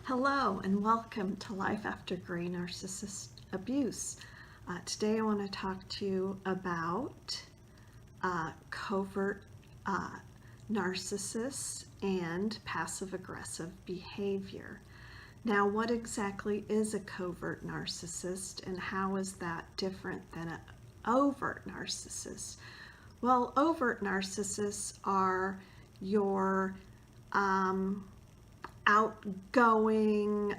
Hello and welcome to Life After Gray Narcissist Abuse. Today I want to talk to you about covert narcissists and passive-aggressive behavior. Now, what exactly is a covert narcissist and how is that different than an overt narcissist? Well, overt narcissists are your outgoing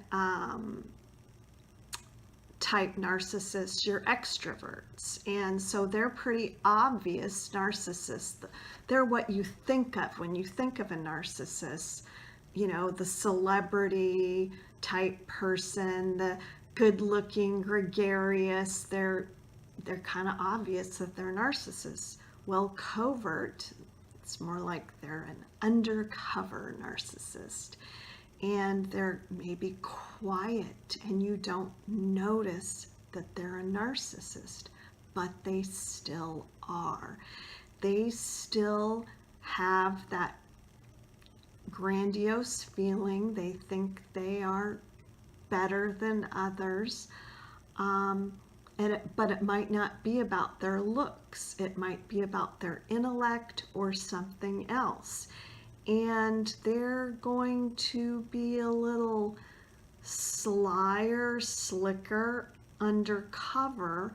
type narcissists, your extroverts, and so they're pretty obvious narcissists. They're what you think of when you think of a narcissist, you know, the celebrity type person, the good-looking, gregarious. They're kind of obvious that they're narcissists. Well, covert, it's more like they're an undercover narcissist. And they're maybe quiet and you don't notice that they're a narcissist, but they still are. They still have that grandiose feeling. They think they are better than others. But it might not be about their looks. It might be about their intellect or something else. And they're going to be a little slyer, slicker, undercover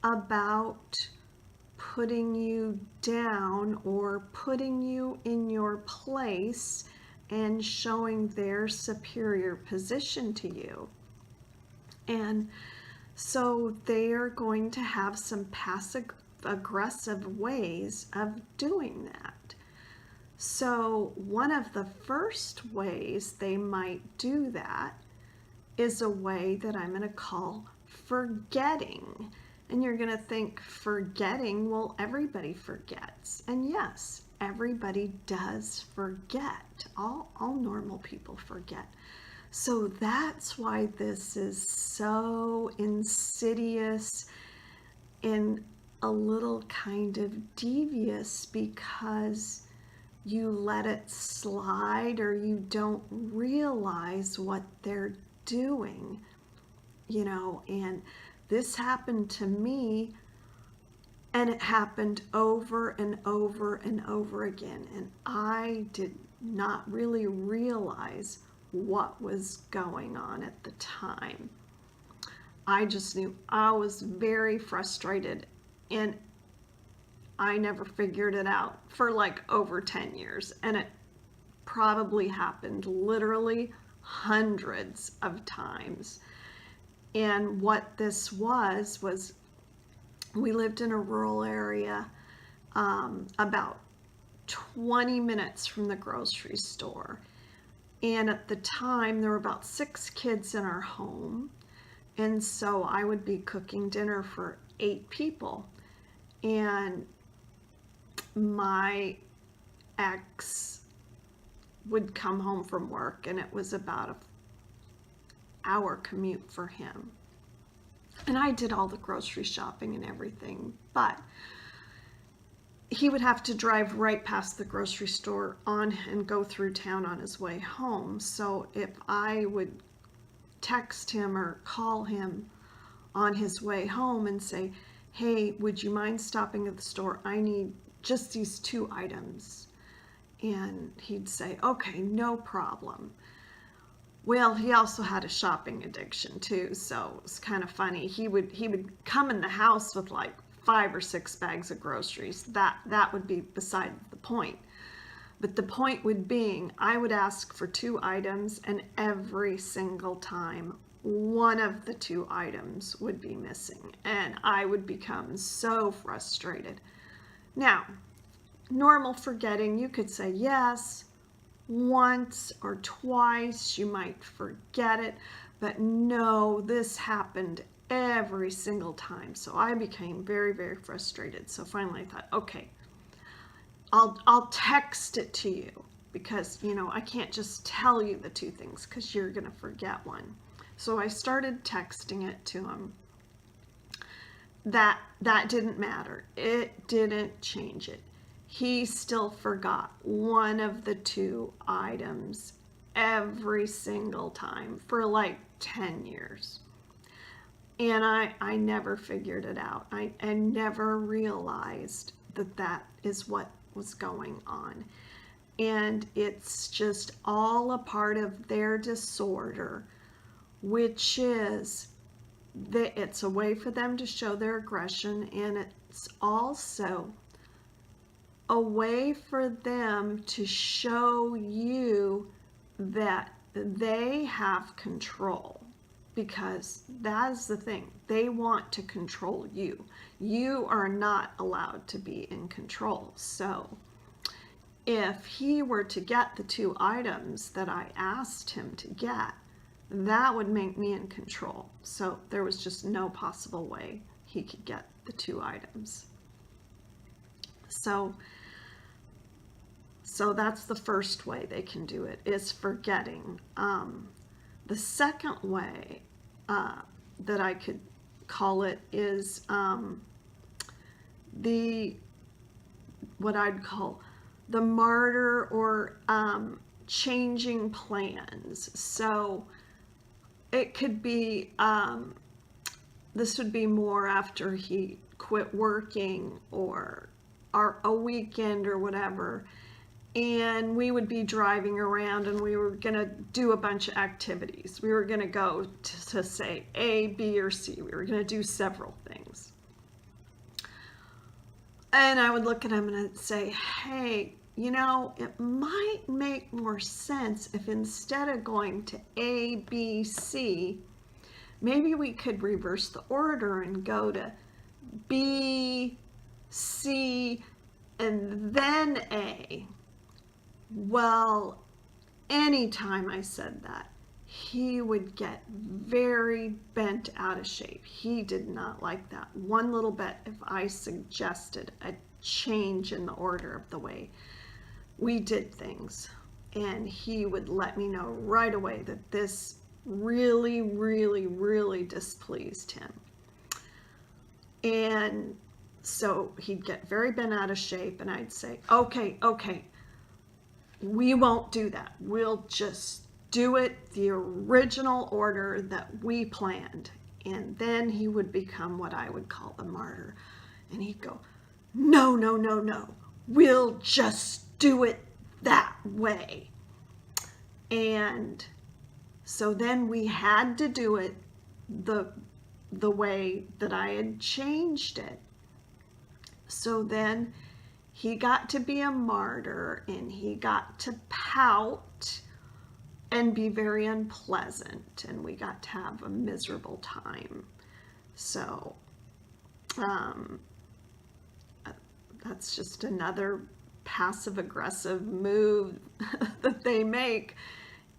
about putting you down or putting you in your place and showing their superior position to you. And so they are going to have some passive-aggressive ways of doing that. So one of the first ways they might do that is a way that I'm going to call forgetting. And you're going to think, forgetting? Well, everybody forgets. And yes, everybody does forget. All normal people forget. So that's why this is so insidious and a little kind of devious, because you let it slide or you don't realize what they're doing, you know. And this happened to me, and it happened over and over and over again, and I did not really realize what was going on at the time. I just knew I was very frustrated, and I never figured it out for like over 10 years. And it probably happened literally hundreds of times. And what this was we lived in a rural area, about 20 minutes from the grocery store. And at the time, there were about 6 kids in our home. And so I would be cooking dinner for 8 people. And my ex would come home from work, and it was about an hour commute for him. And I did all the grocery shopping and everything, but he would have to drive right past the grocery store and go through town on his way home. So if I would text him or call him on his way home and say, hey, would you mind stopping at the store? I need just these 2 items. And he'd say, okay, no problem. Well, he also had a shopping addiction too, so it's kind of funny. He would come in the house with like 5 or 6 bags of groceries. That would be beside the point. But the point would be, I would ask for 2 items, and every single time one of the 2 items would be missing, and I would become so frustrated. Now, normal forgetting, you could say yes, once or twice you might forget it, but no, this happened every single time. So I became very, very frustrated. So finally I thought, okay, I'll text it to you, because, you know, I can't just tell you the 2 things because you're going to forget one. So I started texting it to him. That didn't matter. It didn't change it. He still forgot one of the 2 items every single time for like 10 years. And I never figured it out. I never realized that that is what was going on. And it's just all a part of their disorder, which is that it's a way for them to show their aggression, and it's also a way for them to show you that they have control, because that's the thing. They want to control you. You are not allowed to be in control. So if he were to get the 2 items that I asked him to get, that would make me in control. So there was just no possible way he could get the 2 items. So that's the first way they can do it, is forgetting. The second way that I could call it is what I'd call the martyr, or changing plans. So it could be, this would be more after he quit working, or a weekend or whatever, and we would be driving around and we were going to do a bunch of activities. We were going to go to say A, B, or C. We were going to do several things. And I would look at him and I'd say, hey, you know, it might make more sense if instead of going to A, B, C, maybe we could reverse the order and go to B, C, and then A. Well, anytime I said that, he would get very bent out of shape. He did not like that one little bit if I suggested a change in the order of the way we did things. And he would let me know right away that this really, really, really displeased him. And so he'd get very bent out of shape, and I'd say, okay, we won't do that. We'll just do it the original order that we planned. And then he would become what I would call the martyr. And he'd go, no, we'll just do it that way. And so then we had to do it the way that I had changed it. So then he got to be a martyr, and he got to pout and be very unpleasant, and we got to have a miserable time. So that's just another passive-aggressive move that they make.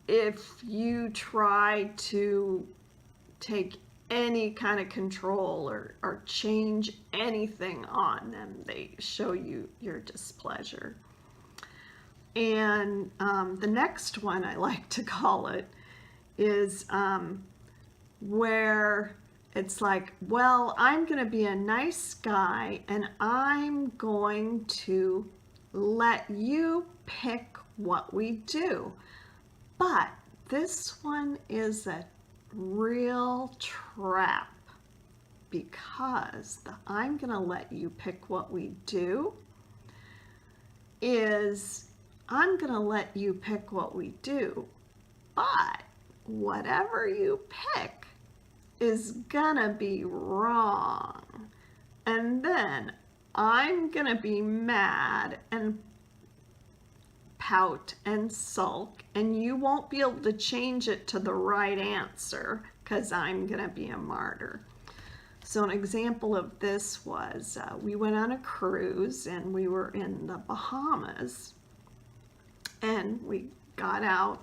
If you try to take any kind of control or change anything on them, they show you your displeasure. And the next one I like to call it is where it's like, well, I'm going to be a nice guy and I'm going to let you pick what we do. But this one is a real trap, because the I'm going to let you pick what we do is I'm going to let you pick what we do, but whatever you pick is going to be wrong. And then I'm going to be mad and pout and sulk, and you won't be able to change it to the right answer because I'm going to be a martyr. So an example of this was we went on a cruise and we were in the Bahamas, and we got out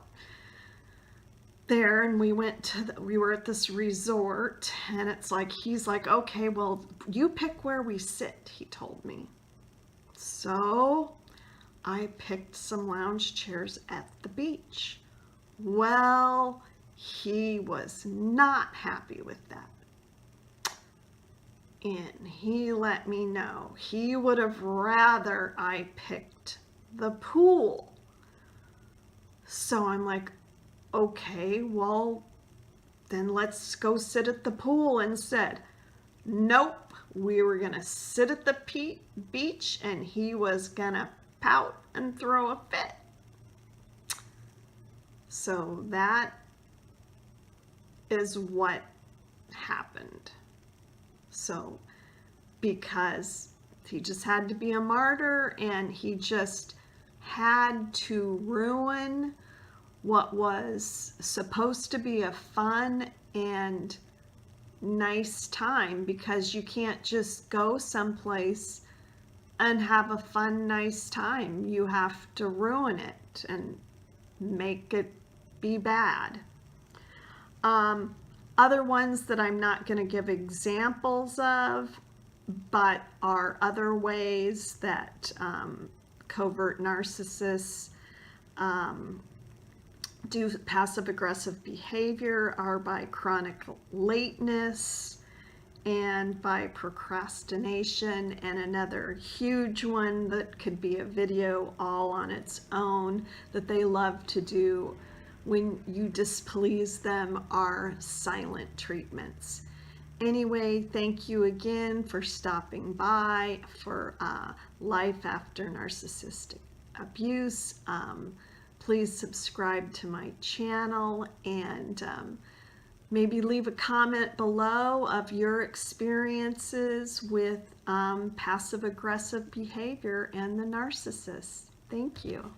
there and we were at this resort, and it's like, he's like, okay, well, you pick where we sit, he told me. So I picked some lounge chairs at the beach. Well, he was not happy with that. And he let me know he would have rather I picked the pool. So I'm like, okay, well, then let's go sit at the pool, and said, nope, we were going to sit at the beach, and he was going to pout and throw a fit. So that is what happened. So because he just had to be a martyr, and he just had to ruin what was supposed to be a fun and nice time, because you can't just go someplace and have a fun, nice time. You have to ruin it and make it be bad. Other ones that I'm not going to give examples of, but are other ways that covert narcissists do passive-aggressive behavior are by chronic lateness and by procrastination. And another huge one that could be a video all on its own that they love to do when you displease them are silent treatments. Anyway, thank you again for stopping by for Life After Narcissistic Abuse. Please subscribe to my channel, and maybe leave a comment below of your experiences with passive-aggressive behavior and the narcissist. Thank you.